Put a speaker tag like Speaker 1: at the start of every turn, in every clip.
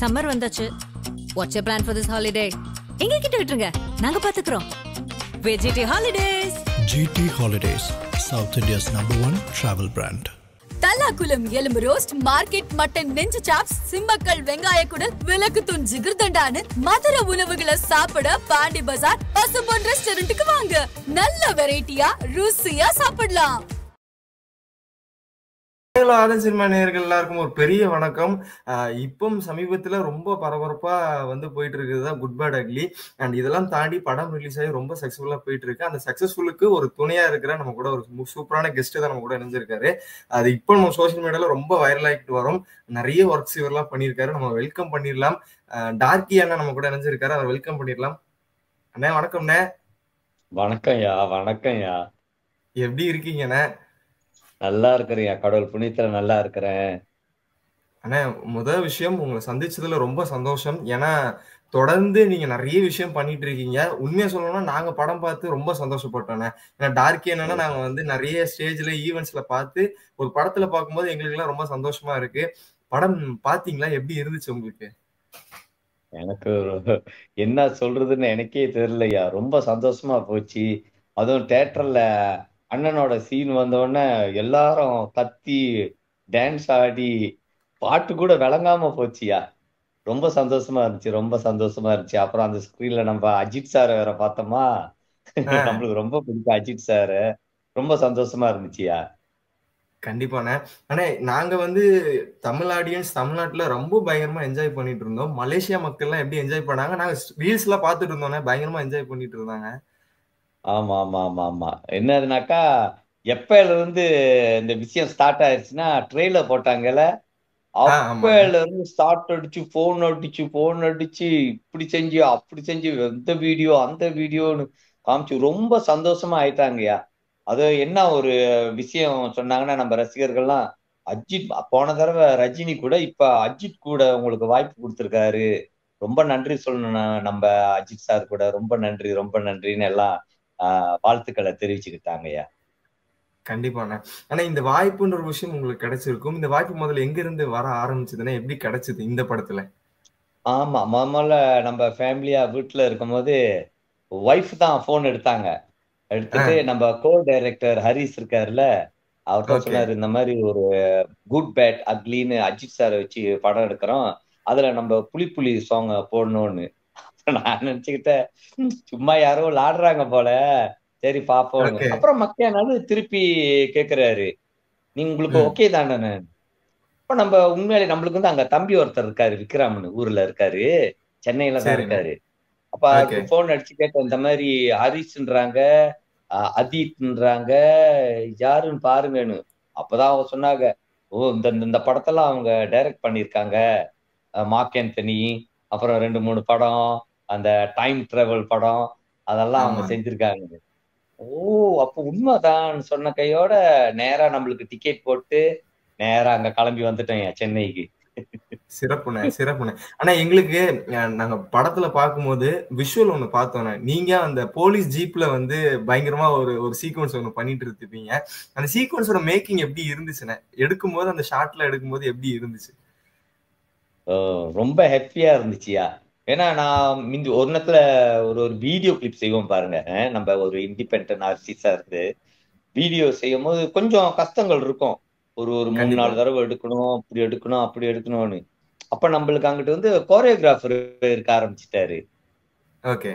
Speaker 1: Summer வந்தாச்சு. What's your plan for this holiday? எங்க கிட்ட விட்டுருங்க, நாங்க பாத்துக்கிறோம். VGT holidays.
Speaker 2: GT Holidays, South India's #1 travel brand.
Speaker 3: Tallakulam எலும்பு ரோஸ்ட், மார்க்கெட் மட்டன் நெஞ்சு சாப்ஸ், சிம்மக்கல் வெங்காய குடல், விளக்கு தூண் ஜிகிர்தண்டான்னு மதுரை உணவுகளை சாப்பிட பாண்டி பஜார் பசும்பொன் ரெஸ்டாரண்ட்டுக்கு வாங்க. நல்ல வெரைட்டியா ருசியா சாப்பிடலாம்.
Speaker 4: ஆதன் சினிமா நேயர்கள் எல்லாருக்கும் ஒரு பெரிய வணக்கம். இப்போ சமீபத்துல ரொம்ப பரபரப்பா போயிட்டு இருக்குதுதான் குட் பேட் அக்லி. அண்ட் இதெல்லாம் தாண்டி படம் ரிலீஸ் ஆகி ரொம்ப சக்சஸ்ஃபுல்லா போயிட்டு இருக்கு. அந்த சக்சஸ்ஃபுல்லுக்கு ஒரு துணையா இருக்கிற நம்ம கூட ஒரு சூப்பரான கெஸ்ட் தான் நம்ம கூட இணைஞ்சிருக்காரு. அது இப்போ நம்ம சோசியல் மீடியால ரொம்ப வைரல் ஆகிட்டு வரும். நிறைய ஒர்க்ஸ் இவரெல்லாம் பண்ணியிருக்காரு. நம்ம வெல்கம் பண்ணிடலாம். டார்கி அண்ணா நம்ம கூட இணைஞ்சிருக்காரு. அவர் வெல்கம் பண்ணிடலாம். அண்ணா வணக்கம்ண்ணே.
Speaker 5: வணக்கம்யா, வணக்கம்யா.
Speaker 4: எப்படி இருக்கீங்கண்ணே?
Speaker 5: நல்லா இருக்கிறேன், கடவுள் புண்ணியத்துல நல்லா இருக்கிறேன்.
Speaker 4: ஆனா முதல் விஷயம் உங்களை சந்திச்சதுல ரொம்ப சந்தோஷம். ஏன்னா தொடர்ந்து நீங்க நிறைய விஷயம் பண்ணிட்டு இருக்கீங்க. உண்மையா சொல்லணும்னா நாங்க படம் பார்த்து ரொம்ப சந்தோஷப்பட்டோம். ஏன்னா டார்க் என்னன்னா நாங்க நிறைய ஸ்டேஜ்ல ஈவெண்ட்ஸ்ல பார்த்து ஒரு படத்துல பார்க்கும்போது எங்களுக்கு எல்லாம் ரொம்ப சந்தோஷமா இருக்கு. படம் பாத்தீங்களா? எப்படி இருந்துச்சு உங்களுக்கு?
Speaker 5: எனக்கு என்ன சொல்றதுன்னு எனக்கே தெரியலையா. ரொம்ப சந்தோஷமா போச்சு. அதுவும் தியேட்டர்ல அண்ணனோட சீன் வந்தோடனே எல்லாரும் கத்தி டான்ஸ் ஆடி பாட்டு கூட விளங்காம போச்சியா. ரொம்ப சந்தோஷமா இருந்துச்சு, ரொம்ப சந்தோஷமா இருந்துச்சு. அப்புறம் அந்த ஸ்கிரீன்ல நம்ம அஜித் சார் வேற பார்த்தோமா. நம்மளுக்கு ரொம்ப பிடிக்கும் அஜித் சார். ரொம்ப சந்தோஷமா இருந்துச்சியா.
Speaker 4: கண்டிப்பாண்ணே. ஆனா நாங்க தமிழ் ஆடியன்ஸ் தமிழ்நாட்டுல ரொம்ப பயங்கரமா என்ஜாய் பண்ணிட்டு இருந்தோம். மலேசியா மக்கள் எல்லாம் எப்படி என்ஜாய் பண்ணாங்க? நாங்க ரீல்ஸ் எல்லாம் பார்த்துட்டு இருந்தோம். பயங்கரமா என்ஜாய் பண்ணிட்டு இருந்தாங்க.
Speaker 5: ஆமா ஆமா ஆமா ஆமா. என்னதுனாக்கா, எப்பல இருந்து இந்த விஷயம் ஸ்டார்ட் ஆயிடுச்சுன்னா ட்ரெயிலர் போட்டாங்கல்ல, அப்பல இருந்து ஸ்டார்ட் அடிச்சு போன் அடிச்சு இப்படி செஞ்சு அப்படி செஞ்சு இந்த வீடியோ அந்த வீடியோன்னு காமிச்சு ரொம்ப சந்தோஷமா ஆயிட்டாங்கய்யா. அது என்ன ஒரு விஷயம் சொன்னாங்கன்னா, நம்ம ரசிகர்கள்லாம் அஜித் போன தடவை ரஜினி கூட இப்ப அஜித் கூட உங்களுக்கு வாய்ப்பு கொடுத்துருக்காரு, ரொம்ப நன்றி சொல்லணும் நம்ம அஜித் சார் கூட, ரொம்ப நன்றி ரொம்ப நன்றின்னு எல்லாம் வாழ்த்துக்களை தெரிவிச்சுக்கிட்டாங்கய்யா.
Speaker 4: கண்டிப்பாண்ணே. ஆனா இந்த வாய்ப்புன்ற ஒரு விஷயம் உங்களுக்கு கிடைச்சிருக்கும். இந்த வாய்ப்பு முதல்ல எங்க இருந்து வர ஆரம்பிச்சதுன்னா எப்படி கிடைச்சது இந்த படத்துல?
Speaker 5: ஆமா, முதல்ல நம்ம ஃபேமிலியா வீட்டுல இருக்கும் போது ஒய்ஃப் தான் போன் எடுத்தாங்க. எடுத்துட்டு நம்ம கோ டைரக்டர் ஹரிஸ் இருக்காருல்ல, அவர்கிட்ட சொன்னாரு, இந்த மாதிரி ஒரு குட் பேட் அக்லின்னு அஜித் சார் வச்சு படம் எடுக்கிறோம், அதுல நம்ம புலி சாங் போடணும்னு. நான் நினைச்சுக்கிட்டேன் சும்மா யாரோ விளாடுறாங்க போல, சரி பாப்போம். அப்புறம் மக்கியானாலும் திருப்பி கேக்குறாரு, நீங்க உங்களுக்கு ஓகே தானே? இப்ப நம்ம உண்மையிலே நம்மளுக்கு அங்க தம்பி ஒருத்தர் இருக்காரு, விக்ராம்னு ஊர்ல இருக்காரு, சென்னையில தான் இருக்காரு. அப்ப அவருக்கு போன் அடிச்சு கேட்டேன், இந்த மாதிரி ஹரிஸ்ன்றாங்க அதீத்ன்றாங்க, யாருன்னு பாருங்கன்னு. அப்பதான் அவங்க சொன்னாங்க, ஓ இந்த படத்தெல்லாம் அவங்க டைரக்ட் பண்ணிருக்காங்க, மார்க் ஆந்தனி, அப்புறம் 2-3 படம், அந்த டைம் டிராவல் படம், அதெல்லாம் அவங்க செஞ்சிருக்காங்க. ஓ அப்ப உண்மைதான் சொன்ன கையோட நேரா நம்மளுக்கு டிக்கெட் போட்டு நேரா அங்க கிளம்பி வந்துட்டேன் சென்னைக்கு.
Speaker 4: சிறப்புண்ணே. ஆனா எங்களுக்கு நாங்க படத்துல பார்க்கும்போது விஷுவல் ஒண்ணு பார்த்தோம். நீங்க அந்த போலீஸ் ஜீப்ல பயங்கரமா ஒரு சீக்வன்ஸ் ஒண்ணு பண்ணிட்டு இருப்பீங்க. அந்த சீக்வன்ஸோட மேக்கிங் எப்படி இருந்துச்சுண்ணே? எடுக்கும்போது அந்த ஷாட்ல எடுக்கும்போது எப்படி இருந்துச்சு?
Speaker 5: ரொம்ப ஹாப்பியா இருந்துச்சியா. ஏன்னா நான் முந்தி ஒரு நேரத்துல ஒரு வீடியோ கிளிப் செய்வோம் பாருங்க, நம்ம ஒரு இண்டிபெண்டன்ட் ஆர்டிஸ்டா இருந்து வீடியோ செய்யும் போது கொஞ்சம் கஷ்டங்கள் இருக்கும். ஒரு 3-4 தடவை எடுக்கணும், அப்படி எடுக்கணும்னு. அப்ப நம்மளுக்கு அங்கிட்டு கோரியோகிராஃபர் இருக்க ஆரம்பிச்சுட்டாரு.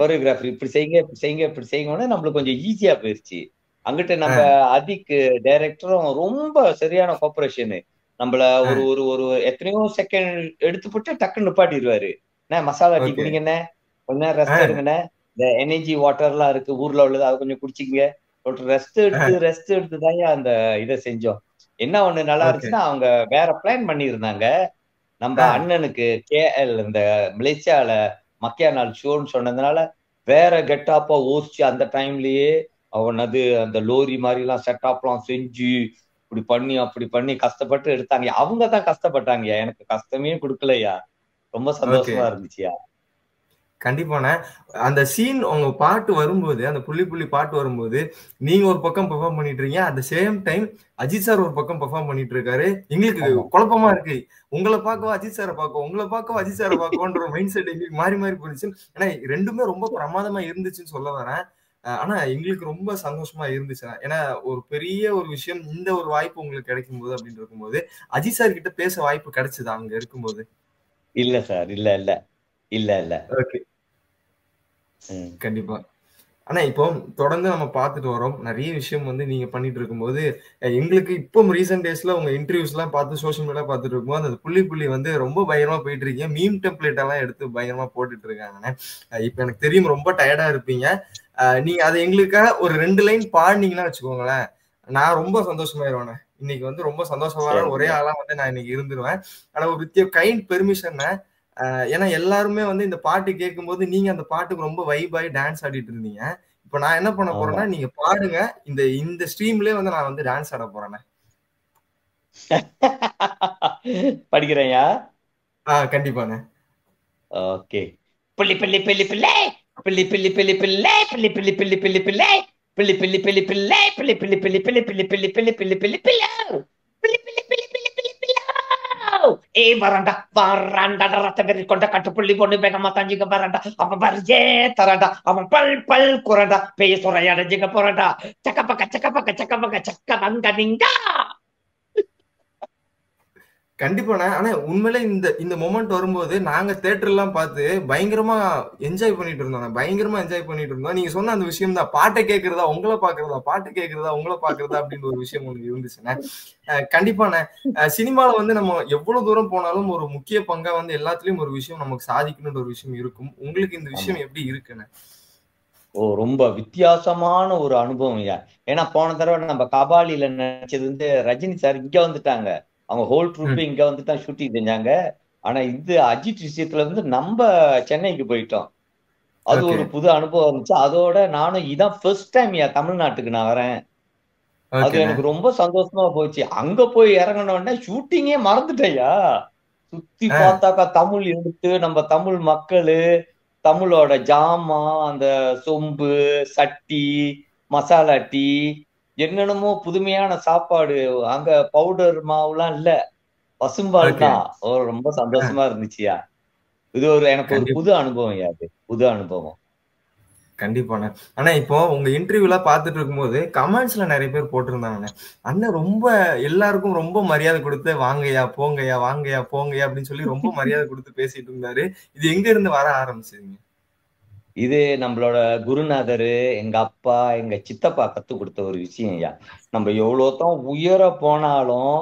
Speaker 5: கோரியோகிராஃபர் இப்படி செய்யுங்க நம்மளுக்கு கொஞ்சம் ஈஸியா போயிருச்சு. அங்கிட்ட நம்ம அதிக் டைரக்டரும் ரொம்ப சரியான கோஆபரேஷன். நம்மள ஒரு எத்தனையோ செகண்ட் எடுத்து போட்டு டக்குன்னு நிப்பாட்டிடுவாரு. என்ன மசாலா டீ குடிங்கண்ணே, கொஞ்ச நேரம் ரெஸ்ட் எடுங்கண்ணே, இந்த எனர்ஜி வாட்டர் எல்லாம் இருக்கு ஊர்ல உள்ளது, அதை கொஞ்சம் குடிச்சிங்க, ரெஸ்ட் எடுத்துதான் அந்த இதை செஞ்சோம். என்ன ஒண்ணு நல்லா இருந்துச்சுன்னா, அவங்க வேற பிளான் பண்ணியிருந்தாங்க. நம்ம அண்ணனுக்கு KL இந்த மலேசியால மக்கியானால் ஷோன்னு சொன்னதுனால வேற கெட்டாப்பா ஓசிச்சு அந்த டைம்லயே அவனது அந்த லோரி மாதிரி எல்லாம் செட்டப்லாம் செஞ்சு இப்படி பண்ணி அப்படி பண்ணி கஷ்டப்பட்டு எடுத்தாங்க. அவங்கதான் கஷ்டப்பட்டாங்கயா, எனக்கு கஷ்டமே கொடுக்கலையா. ரொம்ப சந்தோஷமா இருந்துச்சுயா.
Speaker 4: கண்டிப்பாண்ணே. அந்த சீன் உங்க பாட்டு வரும்போது, அந்த புள்ளி புள்ளி பாட்டு வரும்போது, நீங்க ஒரு பக்கம் பெர்ஃபார்ம் பண்ணிட்டு இருக்கீங்க. At the same time Ajith sir ஒரு பக்கம் பெர்ஃபார்ம் பண்ணிட்டு இருக்காரு. எங்களுக்கு
Speaker 5: ஆமா.
Speaker 4: குழப்பமா இருக்கு. உங்கள பார்க்கவா அஜித் சார பார்க்கவா, உங்கள பார்க்கவா அஜித் சார பார்க்கவான்ற ஒரு மைண்ட் செட் எங்களுக்கு மாறி மாறி போயிருச்சு. ஏன்னா 2மே ரொம்ப பிரமாதமா இருந்துச்சுன்னு சொல்ல வரேன். ஆனா எங்களுக்கு ரொம்ப சந்தோஷமா இருந்துச்சு. ஏன்னா ஒரு பெரிய ஒரு விஷயம், இந்த ஒரு வாய்ப்பு உங்களுக்கு கிடைக்கும்போது அப்படின்னு இருக்கும்போது, அஜித் சார் கிட்ட பேச வாய்ப்பு கிடைச்சதா அங்க இருக்கும்போது?
Speaker 5: இல்ல சார். இல்ல, இல்ல. இல்ல, இல்ல.
Speaker 4: ஓகே.
Speaker 5: ம்.
Speaker 4: கண்டிப்பா. ஆனா இப்போ தொடர்ந்து நம்ம பார்த்துட்டு வரோம். நெறைய விஷயம் வந்து நீங்க பண்ணிட்டு இருக்கும்போது, எங்களுக்கு இப்போ ரீசென்ட் டேஸ்ல உங்க இன்டர்வியூஸ்லாம் பார்த்து சோசியல் மீடியா பார்த்துட்டு இருக்கும்போது, அந்த புள்ளி புள்ளி வந்து ரொம்ப பயங்கரமா போயிட்டு இருக்கீங்க. மீம் டெம்ப்ளேட் எல்லாம் எடுத்து பயங்கரமா போட்டுட்டு இருக்காங்கண்ணே. இப்ப எனக்கு தெரியும் ரொம்ப டயர்டா இருப்பீங்க. நீங்க அத எங்களுக்காக ஒரு 2 லைன் பாடுனீங்கன்னா வச்சுக்கோங்களேன், நான் ரொம்ப சந்தோஷமாயிருவேண்ணே. இன்னைக்கு வந்து ரொம்ப சந்தோஷமான ஒரே
Speaker 5: சரிங்க.
Speaker 4: ஆளா வந்து நான் இன்னைக்கு இருந்துருவேன். ஆனா ஒரு வித் யூர் கைண்ட் பெர்மிஷன்ண்ணே. ஏன்னா எல்லாருமே வந்து இந்த பாட்டு கேட்கும்போது, நீங்க அந்த பாட்டுக்கு ரொம்ப வைப் ஆயி டான்ஸ் ஆடிட்டு இருந்தீங்க. இப்ப நான் என்ன பண்ண
Speaker 5: ஆமா.
Speaker 4: போறேன்னா, நீங்க பாடுங்க. இந்த இந்த ஸ்ட்ரீம்லயே வந்து நான் வந்து டான்ஸ் ஆட போறேண்ணே.
Speaker 5: படிக்கிறேன்யா.
Speaker 4: கண்டிப்பாண்ணே.
Speaker 5: ஓகே. புள்ளி புள்ளி புள்ளி பிள்ளை புள்ளி புள்ளி புள்ளி பிள்ளை புள்ளி புள்ளி புள்ளி புள்ளி பிள்ளை புள்ளி புள்ளி புள்ளி பிள்ளை புள்ளி புள்ளி புள்ளி புள்ளி புள்ளி புள்ளி புள்ளி புள்ளி புள்ளி பிள்ளை புள்ளி புள்ளி புள்ளி புள்ளி புள்ளி பிள்ளை ஏ வரண்டா வரண்டா ரத்த வெறி கொண்ட கட்டுப்புள்ளி பொண்ணு வேகமா தஞ்சிக்க வரண்டா அவன் வரிஜே தரண்டா அவன் பல் பல் குறண்டா பெய்ய சுரைய அடைஞ்சிக்க போறண்டா சக்க பக்க சக்க வங்க நீங்க.
Speaker 4: கண்டிப்பாண்ணே. ஆனா உண்மையிலே இந்த இந்த மொமெண்ட் வரும்போது, நாங்க தியேட்டர்லாம் பார்த்து பயங்கரமா என்ஜாய் பண்ணிட்டு இருந்தோண்ணே. பயங்கரமா என்ஜாய் பண்ணிட்டு இருந்தோம். நீங்க சொன்ன அந்த விஷயம் தான். பாட்ட கேட்கிறதா, உங்கள பார்க்கிறதா, பாட்டு கேட்கிறதா, உங்கள பார்க்கிறதா அப்படின்னு ஒரு விஷயம் ஒண்ணு இருந்துச்சுண்ணே. கண்டிப்பாண்ணே. சினிமால வந்து நம்ம எவ்வளவு தூரம் போனாலும் ஒரு முக்கிய பங்கா வந்து எல்லாத்துலயும் ஒரு விஷயம் நமக்கு சாதிக்கணும்ன்ற ஒரு விஷயம் இருக்கும். உங்களுக்கு இந்த
Speaker 5: ஆமா.
Speaker 4: விஷயம் எப்படி இருக்குண்ணே?
Speaker 5: ரொம்ப வித்தியாசமான ஒரு அனுபவம் ஐயா. ஏன்னா போன தடவை நம்ம கபாலில நினைச்சது வந்து ரஜினி சார் இங்க வந்துட்டாங்க. அவங்க ஹோல் ட்ரூப் இங்க வந்து தான் ஷூட்டிங் செஞ்சாங்க. ஆனா இது அஜித் விஷயத்துல வந்து நம்ம சென்னைக்கு போயிட்டோம். அது
Speaker 4: ஓகே.
Speaker 5: ஒரு புது அனுபவம் இருந்துச்சு. அதோட நானும் இதான் ஃபர்ஸ்ட் டைம் தமிழ்நாட்டுக்கு நான் வரேன். அது
Speaker 4: ஓகேண்ணே.
Speaker 5: எனக்கு ரொம்ப சந்தோஷமா போச்சு. அங்க போய் இறங்கின உடனே ஷூட்டிங்கே மறந்துட்டேயா. சுத்தி
Speaker 4: ஆ.
Speaker 5: பார்த்தாக்கா தமிழ் எடுத்து நம்ம தமிழ் மக்களு தமிழோட ஜாமான், அந்த சொம்பு, சட்டி, மசாலா டீ, என்னென்னமோ புதுமையான சாப்பாடு. அங்க பவுடர் மாவுலாம் இல்ல. பசும்பால்
Speaker 4: ஓகே.
Speaker 5: தான். ரொம்ப
Speaker 4: ஆ.
Speaker 5: சந்தோஷமா இருந்துச்சுயா. இது எனக்கு ஒரு
Speaker 4: கண்டிப்பா.
Speaker 5: புது அனுபவம்யா அது. புது அனுபவம்.
Speaker 4: கண்டிப்பாண்ணே. ஆனா இப்போ உங்க இன்டர்வியூலாம் பார்த்துட்டு இருக்கும்போது, கமெண்ட்ஸ்ல நெறைய பேர் போட்டிருந்தாங்கண்ணே. அண்ணன் ரொம்ப எல்லாருக்கும் ரொம்ப மரியாதை குடுத்து, "வாங்கய்யா, போங்கய்யா, வாங்கய்யா, போங்கய்யா" அப்படின்னு சொல்லி ரொம்ப மரியாதை குடுத்து பேசிட்டு இருந்தாரு. இது எங்க இருந்து வர ஆரம்பிச்சதுங்க?
Speaker 5: இது நம்மளோட குருநாதரு, எங்க அப்பா, எங்க சித்தப்பா கத்துக் குடுத்த ஒரு விஷயம்யா. நம்ம எவ்வளவுதான் உயர போனாலும்,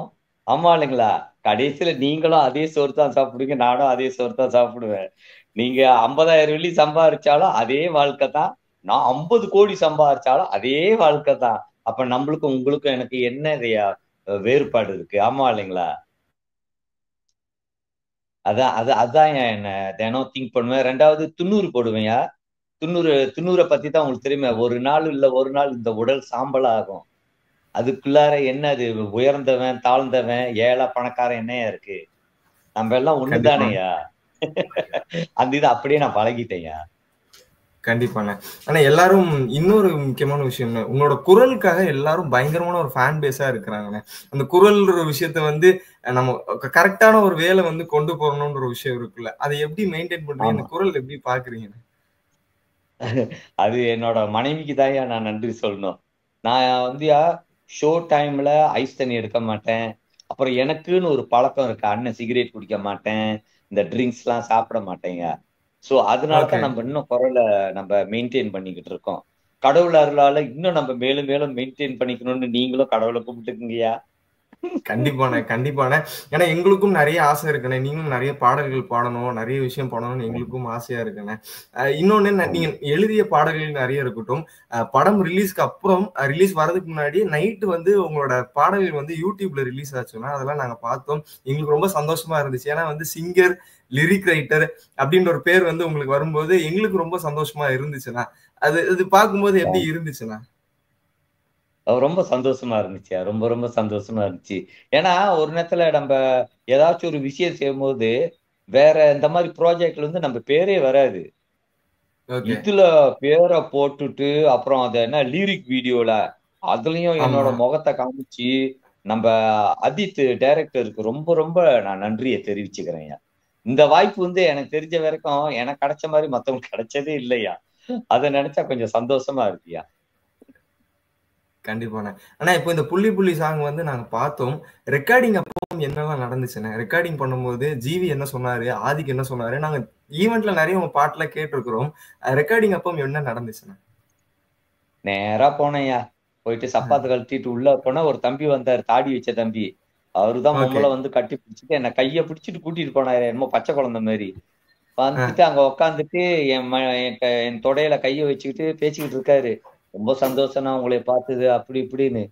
Speaker 5: ஆமா இல்லைங்களா? கடைசியில நீங்களும் அதே சோறு தான் சாப்பிடுவீங்க. நானும் அதே சோறு தான் சாப்பிடுவேன். நீங்க 50,000 வெள்ளி சம்பாரிச்சாலும் அதே வாழ்க்கை தான். நான் 50 கோடி சம்பாரிச்சாலும் அதே வாழ்க்கை தான். அப்ப நம்மளுக்கும் உங்களுக்கும் எனக்கு என்ன வேறுபாடு இருக்கு? ஆமா இல்லைங்களா? அதான் என்ன தினம் திங்க் பண்ணுவேன். 2வது 90 போடுவேன்யா. 90 பத்தி தான் உங்களுக்கு தெரியுமே. ஒரு நாள் இல்ல ஒரு நாள் இந்த உடல் சாம்பலா ஆகும். அதுக்குள்ளார என்ன அது உயர்ந்தவன், தாழ்ந்தவன், ஏழை, பணக்காரன் என்னையா இருக்கு? நம்ம எல்லாம்
Speaker 4: கண்டிப்பா.
Speaker 5: ஒண்ணுதானேயா. அந்த இது அப்படியே நான் பழகிட்டேன்யா.
Speaker 4: கண்டிப்பாண்ணே. ஆனா எல்லாரும் இன்னொரு முக்கியமான விஷயம்ண்ணே. உங்களோட குரலுக்காக எல்லாரும் பயங்கரமான ஒரு ஃபேன் பேஸா இருக்கிறாங்கண்ணே. அந்த குரல்ன்ற விஷயத்த வந்து நம்ம கரெக்ட்டான ஒரு வேல வந்து கொண்டு போறணும்ன்ற ஒரு விஷயம் இருக்குல்ல. அத எப்படி மெயின்டெயின் பண்றீங்க?
Speaker 5: ஆமா.
Speaker 4: இந்த குரல் எப்படி பார்க்குறீங்கண்ணே?
Speaker 5: அது என்னோட மனைவிக்கு தான்யா நான் நன்றி சொல்லணும். நான் ஷோ டைம்ல ஐஸ் தண்ணி எடுக்க மாட்டேன். அப்புறம் எனக்குன்னு ஒரு பழக்கம் இருக்கு. அண்ணன் சிகரெட் குடிக்க மாட்டேன். இந்த ட்ரிங்க்ஸ் எல்லாம் சாப்பிட மாட்டேங்க. சோ அதனால
Speaker 4: ஓகே.
Speaker 5: தான் நம்ம இன்னும் குரல நம்ம மெயின்டைன் பண்ணிக்கிட்டு இருக்கோம். கடவுள் அருளால இன்னும் நம்ம மேலும் மேலும் மெயின்டைன் பண்ணிக்கணும்னு நீங்களும் கடவுளை கும்பிட்டுக்குங்கய்யா.
Speaker 4: கண்டிப்பாண்ணே, கண்டிப்பாண்ணே. ஏன்னா எங்களுக்கும் நெறைய ஆசை இருக்குண்ணே. நீங்களும் நெறைய பாடல்கள் பாடணும், நெறைய விஷயம் பண்ணணும்னு எங்களுக்கும் ஆசையா இருக்குண்ணே. இன்னொன்னு நீங்க
Speaker 5: ஆமா.
Speaker 4: எழுதிய பாடல்கள் நெறைய இருக்கட்டும். படம் ரிலீஸ்க்கு அப்புறம் ரிலீஸ் வரதுக்கு முன்னாடி நைட் வந்து உங்களோட பாடல்கள் வந்து YouTubeல ரிலீஸ் ஆச்சுன்னா, அதெல்லாம் நாங்க பார்த்தோம். எங்களுக்கு ரொம்ப சந்தோஷமா இருந்துச்சு. ஏன்னா வந்து சிங்கர், லிரிக் ரைட்டர் அப்படின்ற ஒரு பேர் வந்து உங்களுக்கு வரும்போது எங்களுக்கு ரொம்ப சந்தோஷமா இருந்துச்சுண்ணா. அது அது பார்க்கும்போது எப்படி இருந்துச்சுண்ணா?
Speaker 5: ரொம்ப சந்தோஷமா இருந்துச்சு. ரொம்ப ரொம்ப சந்தோஷமா இருந்துச்சு. ஏன்னா ஒரு நேரத்துல நம்ம ஏதாச்சும் ஒரு விஷயம் செய்யும்போது வேற இந்த மாதிரி ப்ராஜெக்ட்ல நம்ம பேரே வராது.
Speaker 4: ஓகே.
Speaker 5: இதுல பேரை போட்டுட்டு அப்புறம் அது என்ன லிரிக் வீடியோல அதுலயும்
Speaker 4: ஆமா.
Speaker 5: என்னோட முகத்தை காமிச்சு நம்ம அஜித் டைரக்டருக்கு ரொம்ப ரொம்ப நான் நன்றியை தெரிவிச்சுக்கிறேன்யா. இந்த வாய்ப்பு வந்து எனக்கு தெரிஞ்ச வரைக்கும் எனக்கு கிடைச்ச மாதிரி மத்தவங்களுக்கு கிடைச்சதே இல்லையா. அதை நினைச்சா கொஞ்சம் சந்தோஷமா இருக்குயா.
Speaker 4: கண்டிப்பாண்ணே. ஆனா இப்போ இந்த புள்ளி புள்ளி சாங் வந்து நாங்க பார்த்தோம். ரெக்கார்டிங் அப்போ என்னெல்லாம் நடந்துச்சுண்ணே? ரெக்கார்டிங் பண்ணும்போது ஜிவி என்ன சொன்னாரு? ஆதிக் என்ன சொன்னாரு? நாங்க ஈவென்ட்ல நிறைய உங்க பாட்டுலாம் கேட்டிருக்கிறோம். ரெக்கார்டிங் அப்போ என்ன நடந்துச்சுண்ணே?
Speaker 5: நேரா போனேன்யா. போயிட்டு சப்பாத்து கழட்டிட்டு உள்ள போனா ஒரு தம்பி வந்தாரு, தாடி வச்ச தம்பி. அவருதான்
Speaker 4: ஓகே.
Speaker 5: மும்மல வந்து கட்டி பிடிச்சிட்டு என்ன கைய பிடிச்சிட்டு கூட்டிட்டு போனாரு, என்னமோ பச்சை குழந்தை மாதிரி.
Speaker 4: ஆ.
Speaker 5: வந்துட்டு அங்க உக்காந்துட்டு என் தொடையில கைய வச்சுக்கிட்டு பேசிக்கிட்டு இருக்காரு. ரொம்ப சந்தோஷம் நான் உங்களை பார்த்தது அப்படி இப்படின்னு.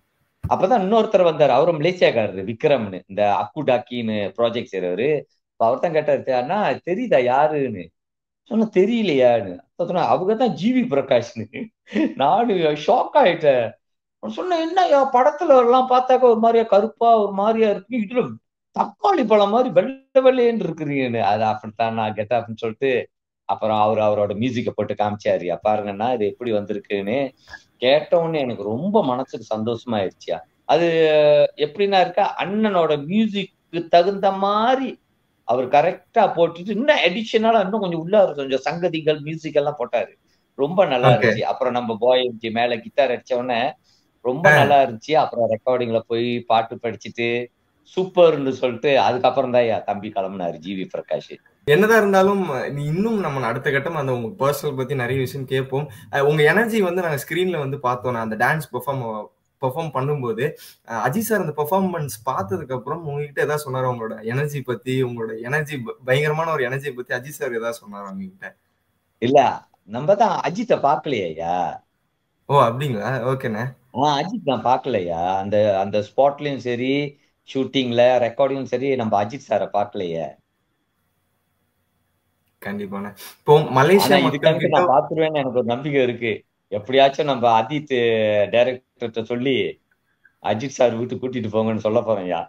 Speaker 5: அப்பதான் இன்னொருத்தர் வந்தாரு, அவரும் மலேசியாக்காரரு விக்ரம்னு, இந்த அக்கு டாக்கின்னு ப்ராஜெக்ட் செய்றவரு. அவர் தான் கேட்டாரு, அண்ணா தெரியுதா யாருன்னு. சொன்ன தெரியலையான்னு. அப்ப சொன்னா அவங்க தான் ஜிவி பிரகாஷ்னு. நானு ஷாக் ஆயிட்டேன். சொன்னேன் என்னய்யா படத்துல எல்லாம் பார்த்தாக்க ஒரு மாதிரியா கருப்பா ஒரு மாதிரியா இருக்கு, இதுல தக்காளி பழம் மாதிரி வெள்ளை வெள்ளையன்னு இருக்கிறீங்கன்னு. அது அப்படித்தான் நான் கெட்டப்னு சொல்லிட்டு அப்புறம் அவரோட மியூசிக்கை போட்டு காமிச்சாருயா, பாருங்கன்னா இது எப்படி வந்திருக்குன்னு. கேட்ட உடனே எனக்கு ரொம்ப மனசுக்கு சந்தோஷமாயிருச்சுயா. அது எப்படின்னா இருக்கா, அண்ணனோட மியூசிக்கு தகுந்த மாதிரி அவர் கரெக்டா போட்டுட்டு இன்னும் அடிஷனலா இன்னும் கொஞ்சம் உள்ள கொஞ்சம் சங்கதிகள் மியூசிக் எல்லாம் போட்டாரு. ரொம்ப நல்லா
Speaker 4: ஓகே.
Speaker 5: இருந்துச்சு. அப்புறம் நம்ம போய் மேல கிட்டார் அடிச்ச உடனே ரொம்ப
Speaker 4: ஆ.
Speaker 5: நல்லா இருந்துச்சு. அப்புறம் ரெக்கார்டிங்ல போய் பாட்டு படிச்சுட்டு சூப்பர்ன்னு சொல்லிட்டு அதுக்கப்புறம் தான் தம்பி கிளம்புனாரு ஜிவி பிரகாஷ்.
Speaker 4: என்னதான் இருந்தாலும் நீ இன்னும் நம்ம அடுத்த கட்டம் அந்த உங்க பர்சனல் பத்தி நிறைய விஷயம் கேட்போம். உங்க எனர்ஜி வந்து நாங்க ஸ்கிரீன்ல வந்து பார்த்தோம். அந்த டான்ஸ் பெர்ஃபார்ம் பண்ணும்போது அஜித் சார் அந்த பெர்ஃபார்மன்ஸ் பார்த்ததுக்கு அப்புறம் உங்ககிட்ட ஏதாவது சொன்னாரா? உங்களோட எனர்ஜி பத்தி, உங்களோட எனர்ஜி பயங்கரமான ஒரு எனர்ஜியை பத்தி அஜித் சார் ஏதாவது சொன்னாரா உங்ககிட்ட?
Speaker 5: இல்ல, நம்ம தான் அஜித்தை பார்க்கலையா.
Speaker 4: ஓ அப்படிங்களா? ஓகேண்ணே.
Speaker 5: அஜித் நான் பார்க்கலையா. அந்த அந்த ஸ்பாட்லயும் சரி, ஷூட்டிங்ல ரெக்கார்டிங்கும் சரி, நம்ம அஜித் சாரை பார்க்கலையே.
Speaker 4: கண்டிப்பாண்ணே. இப்போ
Speaker 5: ஆனா
Speaker 4: மலேசியா மக்கள்
Speaker 5: இதுக்காக
Speaker 4: கிட்ட
Speaker 5: நான் பார்த்துருவேன்னு எனக்கு ஒரு நம்பிக்கை இருக்கு. எப்படியாச்சும் நம்ம அஜித் டைரக்டர்கிட்ட சொல்லி அஜித் சார் வீட்டுக்கு கூட்டிட்டு போங்கன்னு சொல்ல போறேன்யா.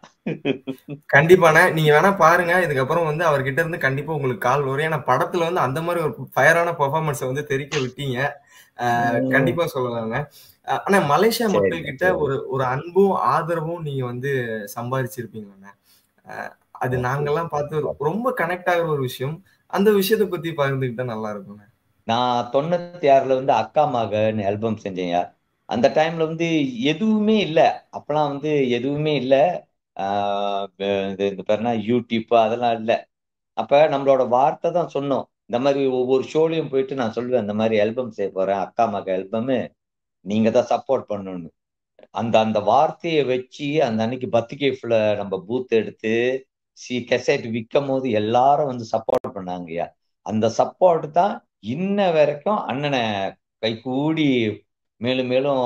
Speaker 4: கண்டிப்பாண்ணே. நீங்க வேணா பாருங்க. இதுக்கப்புறம் வந்து அவர்கிட்ட இருந்து கண்டிப்பா உங்களுக்கு கால் வரும். ஏன்னா படத்துல வந்து அந்த மாதிரி ஒரு ஃபயரான பெர்ஃபார்மன்ஸை வந்து தெரிக்க விட்டீங்க. கண்டிப்பா சொல்லலாங்க. ஆனா மலேசியா மக்கள்
Speaker 5: சரிங்க
Speaker 4: கிட்ட
Speaker 5: சரி.
Speaker 4: ஒரு ஒரு அன்பும் ஆதரவும் நீங்க வந்து சம்பாதிச்சிருப்பீங்கண்ணே. அது நாங்கெல்லாம் பார்த்து ரொம்ப கனெக்ட் ஆகுற ஒரு விஷயம். அந்த விஷயத்தை பத்தி பகிர்ந்துக்கிட்டா நல்லா இருக்கும்ண்ணே.
Speaker 5: நான் 96ல வந்து அக்கா மகன் ஆல்பம் செஞ்சேன்யா. அந்த டைம்ல வந்து எதுவுமே இல்ல. அப்பெல்லாம் வந்து எதுவுமே இல்ல. இந்த பேருனா யூடியூப் அதெல்லாம் இல்ல. அப்ப நம்மளோட வார்த்தை தான் சொன்னோம். இந்த மாதிரி ஒவ்வொரு ஷோலையும் போயிட்டு நான் சொல்லுவேன், இந்த மாதிரி ஆல்பம் செய்ய போறேன், அக்கா மக ஆல்பம், நீங்க தான் சப்போர்ட் பண்ணணும்னு. அந்த அந்த வார்த்தையை வச்சு அந்த அன்னைக்கு பத்திகேஃப்ல நம்ம பூத் எடுத்து கெசட் விற்கும் போது எல்லாரும் வந்து சப்போர்ட் பண்ணாங்கய்யா. அந்த சப்போர்ட் தான் இன்ன வரைக்கும் அண்ணனை கைகூடி மேலும் மேலும்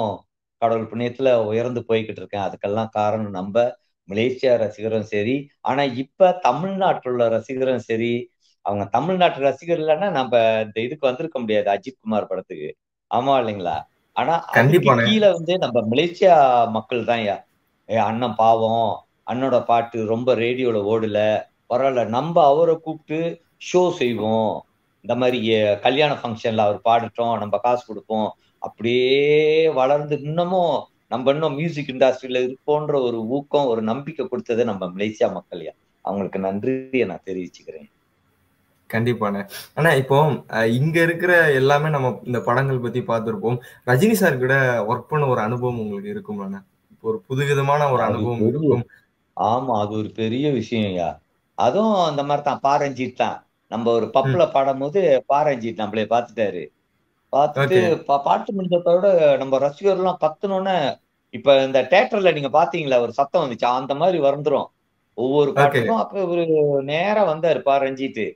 Speaker 5: கடவுள் புண்ணியத்துல உயர்ந்து போய்கிட்டு இருக்கேன். அதுக்கெல்லாம் காரணம் நம்ம மலேசியா ரசிகரும் சரி, ஆனா இப்ப தமிழ்நாட்டில் உள்ள ரசிகரும் சரி. அவங்க தமிழ்நாட்டு ரசிகர் இல்லைன்னா நம்ம இந்த இதுக்கு வந்திருக்க முடியாது அஜித் குமார் படத்துக்கு. ஆமா இல்லைங்களா. ஆனா அதுக்கு
Speaker 4: கண்டிப்பாண்ணே.
Speaker 5: கீழே வந்து நம்ம மலேசியா மக்கள் தான் அண்ணன் பாவம், அண்ணனோட பாட்டு ரொம்ப ரேடியோல ஓடல, பரவாயில்ல நம்ம அவரை கூப்பிட்டு ஷோ செய்வோம், இந்த மாதிரி கல்யாண ஃபங்க்ஷன்ல அவர் பாடட்டும், நம்ம காசு கொடுப்போம், அப்படியே வளர்ந்து இன்னமும் நம்ம இன்னும் மியூசிக் இண்டஸ்ட்ரியில இருப்போன்ற ஒரு ஊக்கம் ஒரு நம்பிக்கை கொடுத்தது நம்ம மலேசியா மக்கள்யா. அவங்களுக்கு நன்றியை நான் தெரிவிச்சுக்கிறேன்.
Speaker 4: கண்டிப்பாண்ணே. ஆனா இப்போ இங்க இருக்கிற எல்லாமே நம்ம இந்த படங்கள் பத்தி பார்த்திருப்போம். ரஜினி சார் கூட ஒர்க் பண்ண ஒரு அனுபவம் உங்களுக்கு இருக்கும்லண்ணே? இப்போ ஒரு புதுவிதமான ஒரு
Speaker 5: அது
Speaker 4: அனுபவம்
Speaker 5: பெரிய
Speaker 4: இருக்கும்.
Speaker 5: ஆமா அது ஒரு பெரிய விஷயம்யா. அதுவும் அந்த மாதிரி தான் பாரஞ்சித் தான். நம்ம ஒரு
Speaker 4: ம்.
Speaker 5: பப்ல பாடும்போது பாரஞ்சித் நம்மளே பார்த்துட்டாரு. பார்த்துட்டு
Speaker 4: ஓகே.
Speaker 5: பாட்டு முடிஞ்சதோட நம்ம ரசிகர்லாம் கத்துனோன்னே, இப்ப இந்த தியேட்டர்ல நீங்க பாத்தீங்களா ஒரு சத்தம் வந்துச்சா அந்த மாதிரி வந்துரும் ஒவ்வொரு
Speaker 4: ஓகே.
Speaker 5: பாட்டுக்கும். அப்ப இவரு நேரா வந்தாரு ரஞ்சித்.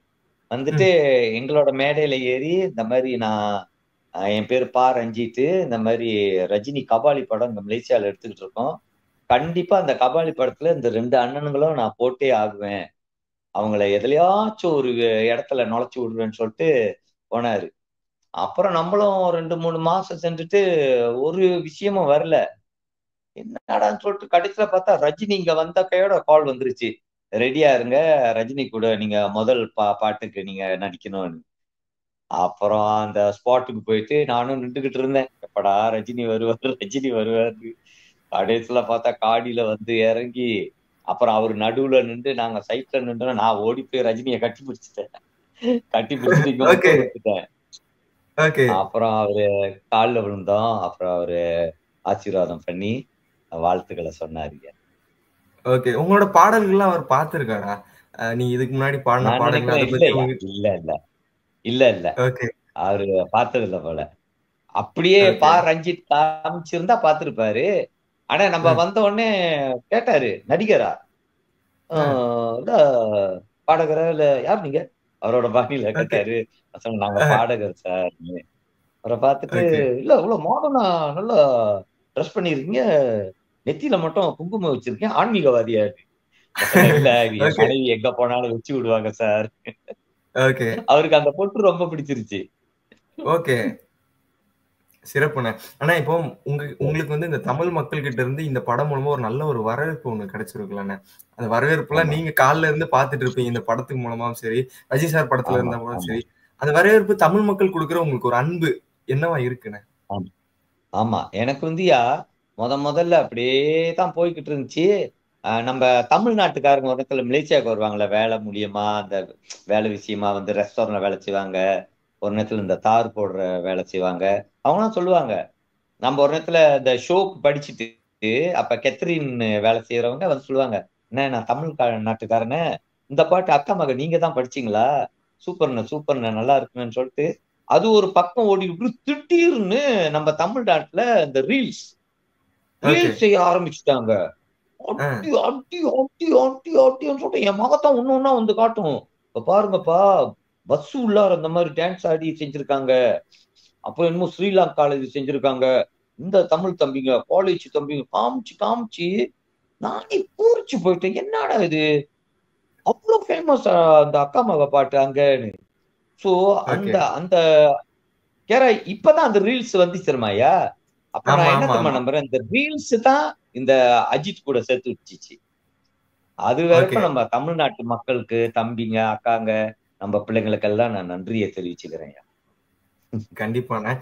Speaker 5: வந்துட்டு
Speaker 4: ம்.
Speaker 5: எங்களோட மேடையில ஏறி இந்த மாதிரி நான் என் பேரு ரஞ்சித், இந்த மாதிரி ரஜினி கபாலி படம் இந்த மலேசியால எடுத்துக்கிட்டு இருக்கோம். கண்டிப்பா அந்த கபாலி படத்துல இந்த 2 அண்ணனுங்களும் நான் போட்டே ஆகுவேன். அவங்கள எதுலயாச்சும் ஒரு இடத்துல நுழைச்சு விடுவேன்னு சொல்லிட்டு போனாரு. அப்புறம் நம்மளும் 2, 3 மாசம் சென்றுட்டு ஒரு விஷயமும் வரல. என்னடான்னு சொல்லிட்டு கடைசியில பார்த்தா ரஜினி இங்க வந்த கையோட கால் வந்துருச்சு. ரெடியா இருங்க, ரஜினி கூட நீங்க முதல் பாட்டுக்கு நீங்க நடிக்கணும்னு. அப்புறம் அந்த ஸ்பாட்டுக்கு போயிட்டு நானும் நின்றுகிட்டு இருந்தேன், எப்படா ரஜினி வருவாரு ரஜினி வருவாரு. கடைசியில பார்த்தா காடியில வந்து இறங்கி, அப்புறம் அவர் நடுவுல நின்று நாங்க சைட்ல நின்று நான் ஓடி போய் ரஜினியை கட்டி பிடிச்சிட்டேன். கட்டி பிடிச்சிட்டு இங்க முத்தம் கொடுத்துட்டேன். அப்புறம் அவரு காலில் விழுந்தோம். அப்புறம் அவரு ஆசீர்வாதம் பண்ணி வாழ்த்துக்களை சொன்னாருங்க.
Speaker 4: ஓகே, உங்களோட பாடல்கள்லாம் அவர் பார்த்திருக்காரா? நீ இதுக்கு முன்னாடி பாடின பாடல்கள்
Speaker 5: இல்ல அவரு பார்த்தது இல்ல போல. அப்படியே ரஞ்சித் காமிச்சிருந்தா பார்த்திருப்பாரு. ஆனா நம்ம வந்த உடனே கேட்டாரு, நடிகரா பாடகரா இல்ல யார் நீங்க, அவரோட பாணியில கேட்டாரு. நாங்க பாடகர் சார். அவரை பார்த்துட்டு இல்ல இவ்வளவு மாடர்னா நல்லா ட்ரெஸ் பண்ணிருக்கீங்க, நெத்தியில மட்டும் குங்குமம் வச்சிருக்கேன், ஆன்மீகவாதியா இருக்கு. இல்ல மனைவி எங்க போனாலும் வச்சு விடுவாங்க சார். அவருக்கு அந்த பொட்டு ரொம்ப பிடிச்சிருச்சு.
Speaker 4: ஓகே, சிறப்புண்ணே. ஆனா இப்போ உங்களுக்கு வந்து இந்த தமிழ் மக்கள் கிட்ட இருந்து இந்த படம் மூலமா ஒரு நல்ல ஒரு வரவேற்பு ஒண்ணு கிடைச்சிருக்குல்லண்ணே. அந்த வரவேற்பு எல்லாம் நீங்க காலில இருந்து பாத்துட்டு இருப்பீங்க, இந்த படத்துக்கு மூலமாவும் சரி, ரஜினி சார் படத்துல இருந்தாலும் சரி. அந்த வரவேற்பு தமிழ் மக்கள் கொடுக்குற உங்களுக்கு ஒரு அன்பு என்னவா இருக்குண்ணே?
Speaker 5: ஆமா, எனக்கு வந்து முதல்ல அப்படியே தான் போய்கிட்டு இருந்துச்சு. நம்ம தமிழ்நாட்டுக்காரங்க ஒரு இடத்துல மலேசியாவுக்கு வருவாங்கல்ல வேலை மூலியமா, அந்த வேலை விஷயமா வந்து ரெஸ்டாரண்ட்ல வேலை செய்வாங்க, ஒரு நேரத்துல இந்த தார் போடுற வேலை செய்வாங்க. அவங்களாம் சொல்லுவாங்க, நம்ம ஒரு நேரத்துல இந்த ஷோக்கு படிச்சுட்டு அப்ப கெத்ரின் வேலை செய்யறவங்க வந்து சொல்லுவாங்க, என்ன நான் தமிழ் நாட்டுக்காரனே, இந்த பாட்டு அக்கா மக நீங்க தான் படிச்சீங்களா, சூப்பர்ண்ண நல்லா இருக்குன்னு சொல்லிட்டு அது ஒரு பக்கம் ஓடி திடீர்னு நம்ம தமிழ்நாட்டுல இந்த ரீல்ஸ் செய்ய ஆரம்பிச்சுட்டாங்க. சொல்லிட்டு என் மகத்தான் ஒண்ணு வந்து காட்டும், இப்ப பாருங்கப்பா பஸ் உள்ளார அந்த மாதிரி டான்ஸ் ஆடி செஞ்சிருக்காங்க, அப்போ என்னமோ ஸ்ரீலங்கால இது செஞ்சிருக்காங்க, இந்த தமிழ் தம்பிங்க காலேஜ் தம்பிங்க காமிச்சு நானே பூரிச்சு போயிட்டேன், என்னடா இது அவ்வளவு ஃபேமஸ் அந்த அக்கா மக பாட்டு அங்கன்னு. சோ அந்த இப்பதான் அந்த ரீல்ஸ் வந்துச்சிருமாயா. அப்ப நான் என்ன தெரியுமா நம்புறேன், இந்த ரீல்ஸ் தான் இந்த அஜித் கூட சேர்த்து வச்சிச்சு. அது வரைக்கும் நம்ம தமிழ்நாட்டு மக்களுக்கு, தம்பிங்க அக்காங்க நம்ம பிள்ளைங்களுக்கு எல்லாம் நான் நன்றியை தெரிவிச்சுக்கிறேன்.
Speaker 4: கண்டிப்பாண்ணே.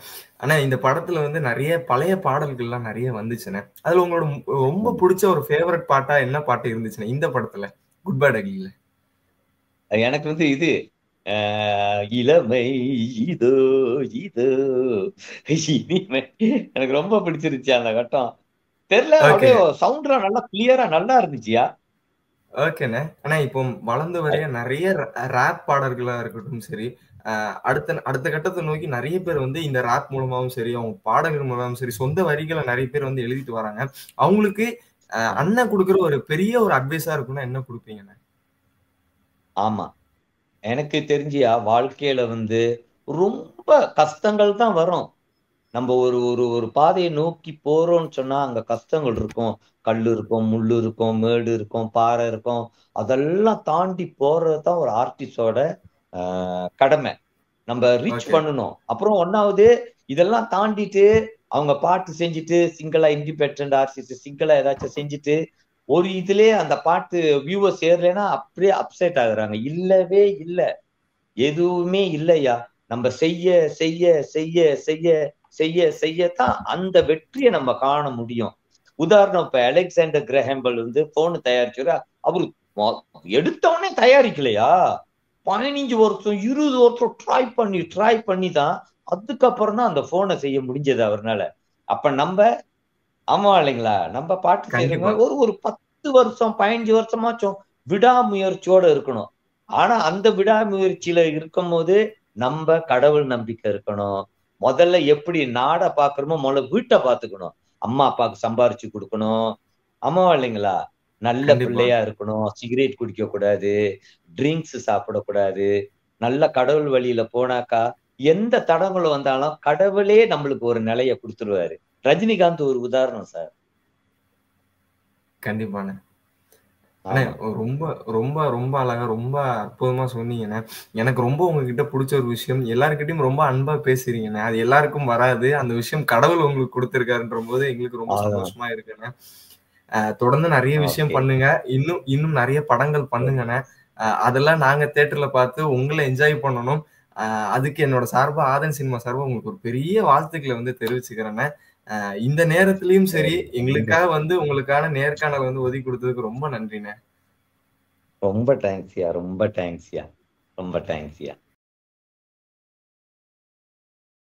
Speaker 4: ஆனா இந்த படத்துல வந்து நிறைய பழைய பாடல்கள்லாம் நிறைய வந்துச்சுண்ணே. அதுல உங்களோட ரொம்ப பிடிச்ச ஒரு ஃபேவரட் பாட்டா என்ன பாட்டு இருந்துச்சுண்ணே இந்த படத்துல குட் பேட் அக்லில?
Speaker 5: எனக்கு வந்து இது இளமை இதோ இதோ இனிமை எனக்கு ரொம்ப பிடிச்சிருச்சு அந்த கட்டம். தெரியல, அப்படியே சவுண்ட்லாம் நல்லா கிளியரா நல்லா இருந்துச்சியா.
Speaker 4: ஓகேண்ணே. ஆனா இப்போ வளர்ந்து வரைய நிறைய ரேப் பாடல்களா இருக்கட்டும் சரி, அடுத்த கட்டத்தை நோக்கி நிறைய பேர் வந்து இந்த ரேப் மூலமாவும் சரி, அவங்க பாடல்கள் மூலமாவும் சரி, சொந்த வரிகளை நிறைய பேர் வந்து எழுதிட்டு வராங்க. அவங்களுக்கு அண்ணன் கொடுக்குற ஒரு பெரிய ஒரு அட்வைஸா இருக்குன்னா என்ன கொடுப்பீங்கண்ணே?
Speaker 5: ஆமா, எனக்கு தெரிஞ்சியா வாழ்க்கையில வந்து ரொம்ப கஷ்டங்கள் தான் வரும். நம்ம ஒரு பாதையை நோக்கி போறோம்னு சொன்னா அங்க கஷ்டங்கள் இருக்கும், கல் இருக்கும், முள்ளு இருக்கும், மேடு இருக்கும், பாறை இருக்கும். அதெல்லாம் தாண்டி போறதுதான் ஒரு ஆர்டிஸ்டோட கடமை. நம்ம ரீச் பண்ணணும். அப்புறம் ஒன்னாவது இதெல்லாம் தாண்டிட்டு அவங்க பாட்டு செஞ்சுட்டு சிங்கிளா இண்டிபெண்டன்ட் ஆர்டிஸ்ட் சிங்கிளா ஏதாச்சும் செஞ்சுட்டு ஒரு இதுலயே அந்த பாட்டு வியூவர்ஸ் ஏறலைன்னா அப்படியே அப்செட் ஆகுறாங்க. இல்லவே இல்லை, எதுவுமே இல்லையா. நம்ம செய்ய செய்ய செய்ய செய்ய செய்ய செய்யத்தான் அந்த வெற்றியை நம்ம காண முடியும். உதாரணம், இப்ப அலெக்சாண்டர் கிரஹாம்பெல் வந்து போன் தயாரிச்சு அவரு எடுத்தவொடனே தயாரிக்கலையா, 15 வருஷம் 20 வருஷம் ட்ரை பண்ணி தான் அதுக்கப்புறம் தான் அந்த போனை செய்ய முடிஞ்சது அவர்னால. அப்ப நம்ம ஆமா இல்லைங்களா, நம்ம பாட்டு செய்யறவங்க ஒரு 10 வருஷம் 15 வருஷமாச்சும் விடாமுயற்சியோட இருக்கணும். ஆனா அந்த விடாமுயற்சியில இருக்கும் போது நம்ம கடவுள் நம்பிக்கை இருக்கணும். முதல்ல எப்படி நாடை பாக்குறோமோ முதல்ல வீட்டை பாத்துக்கணும். அம்மா அப்பாவுக்கு சம்பாரிச்சு கொடுக்கணும். ஆமா இல்லைங்களா, நல்ல பிள்ளையா இருக்கணும், சிகரெட் குடிக்க கூடாது, ட்ரிங்க்ஸ் சாப்பிடக்கூடாது. நல்ல கடவுள் வழியில போனாக்கா எந்த தடங்களும் வந்தாலும் கடவுளே நம்மளுக்கு ஒரு நிலைய கொடுத்துருவாரு. ரஜினிகாந்த் ஒரு உதாரணம் சார்.
Speaker 4: கண்டிப்பாண்ணே. ரொம்ப ரொம்ப ரொம்ப அழகா ரொம்ப அற்புதமா சொன்னீங்கண்ணே. எனக்கு ரொம்ப உங்ககிட்ட பிடிச்ச ஒரு விஷயம், எல்லாருக்கிட்டையும் ரொம்ப அன்பா பேசுறீங்கண்ணே. அது எல்லாருக்கும் வராது. அந்த விஷயம் கடவுள் உங்களுக்கு கொடுத்திருக்காருன்ற போது எங்களுக்கு ரொம்ப சந்தோஷமா இருக்குண்ணே. தொடர்ந்து நிறைய விஷயம் பண்ணுங்க, இன்னும் நிறைய படங்கள் பண்ணுங்கண்ணே. அதெல்லாம் நாங்க தியேட்டர்ல பார்த்து உங்களை என்ஜாய் பண்ணணும். அதுக்கு என்னோட சார்பா ஆதன் சினிமா சார்பா உங்களுக்கு ஒரு பெரிய வாழ்த்துக்களை வந்து தெரிவிச்சுக்கிறேன்னு. இந்த நேரத்திலயும் சரி எங்களுக்காக வந்து உங்களுக்கான நேர்காணல் வந்து ஒதுக்கி கொடுத்ததுக்கு ரொம்ப நன்றிண்ணே.
Speaker 5: ரொம்ப தேங்க்ஸ்யா, ரொம்ப தேங்க்ஸ்யா, ரொம்ப தேங்க்ஸ்யா.